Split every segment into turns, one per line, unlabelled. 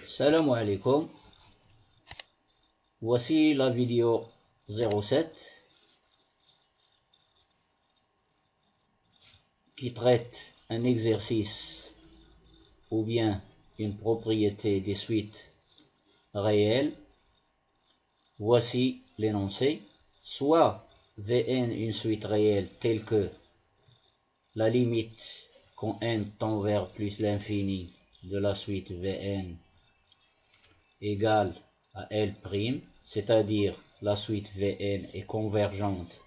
Salam alaikum. Voici la vidéo 07 qui traite un exercice ou bien une propriété des suites réelles. Voici l'énoncé. Soit Vn une suite réelle telle que la limite quand n tend vers plus l'infini de la suite Vn égale à L', c'est-à-dire la suite Vn est convergente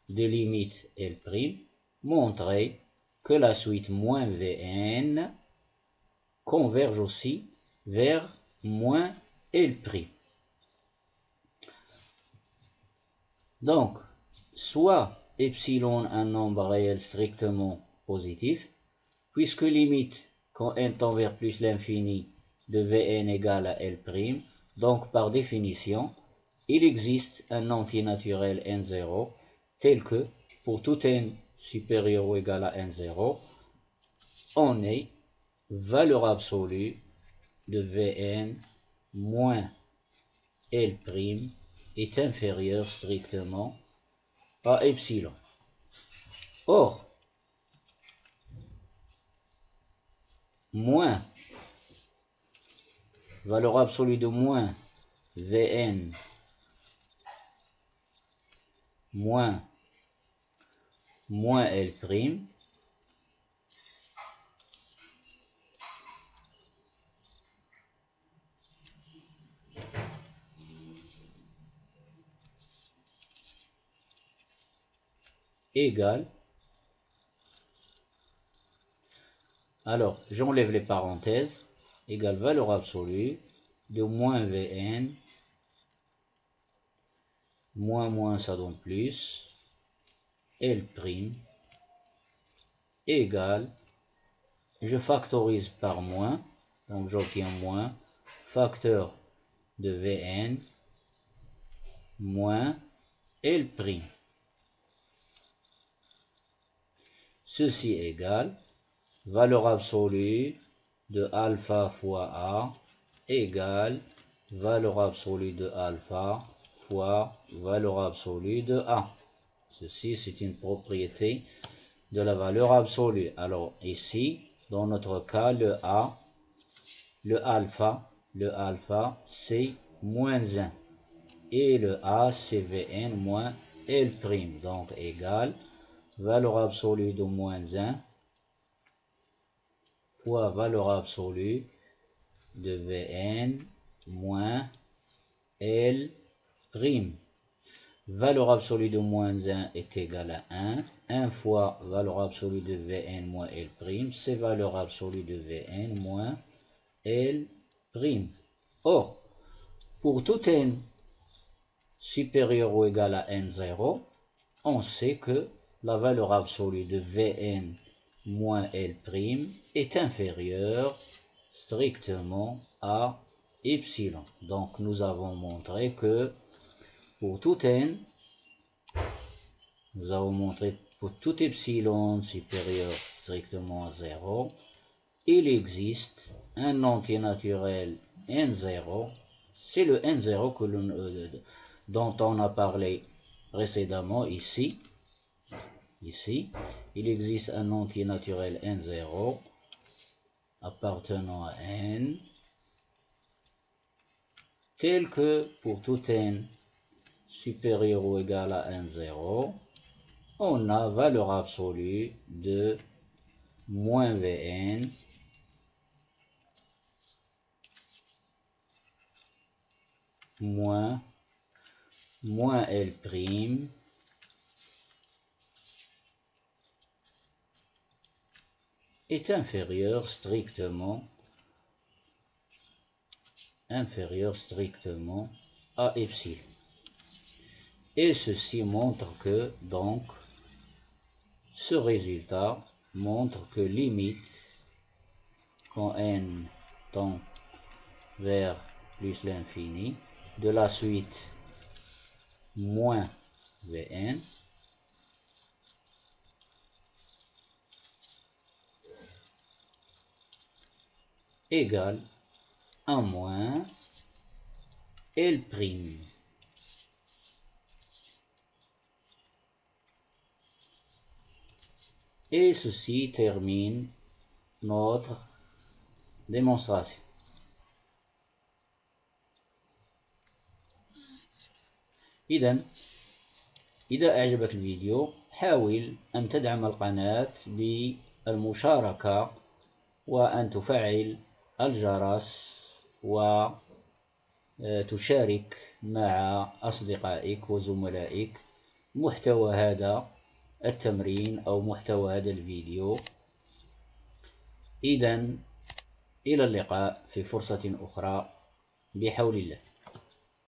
de limite L', montrer que la suite moins Vn converge aussi vers moins L'. Donc, soit epsilon un nombre réel strictement positif, puisque limite quand n tend vers plus l'infini de Vn égale à L', donc par définition, il existe un antinaturel n0 tel que, pour tout n supérieur ou égal à n0, on est valeur absolue de Vn moins L' est inférieur strictement à epsilon. Or, moins valeur absolue de moins Vn moins L' égale, alors j'enlève les parenthèses, égale valeur absolue de moins Vn, moins ça donne plus, L' égale, je factorise par moins, donc j'obtiens moins, facteur de Vn moins L'. Ceci égale valeur absolue de alpha fois A égale valeur absolue de alpha fois valeur absolue de A. Ceci, c'est une propriété de la valeur absolue. Alors ici, dans notre cas, le A, le alpha, c'est moins 1. Et le A, c'est Vn moins L'. Donc égale valeur absolue de moins 1 fois valeur absolue de Vn moins L'. Valeur absolue de moins 1 est égale à 1. 1 fois valeur absolue de Vn moins L', c'est valeur absolue de Vn moins L'. Or, pour tout n supérieur ou égal à n0, on sait que la valeur absolue de Vn moins L' est inférieure strictement à epsilon. Donc nous avons montré que pour tout n, nous avons montré pour tout epsilon supérieur strictement à 0, il existe un antinaturel n0, c'est le n0 dont on a parlé précédemment ici. Ici, il existe un antinaturel n0 appartenant à n, tel que pour tout n supérieur ou égal à n0, on a valeur absolue de moins Vn moins L' est inférieur strictement à epsilon. Et ceci montre que, donc, ce résultat montre que limite, quand n tend vers plus l'infini, de la suite moins Vn égale 1 moins L prime. Et ceci termine notre démonstration. إذا أعجبك الفيديو حاول أن تدعم القناة بالمشاركة وأن تفعل الجرس وتشارك مع أصدقائك وزملائك محتوى هذا التمرين أو محتوى هذا الفيديو. إذن إلى اللقاء في فرصة أخرى بحول الله.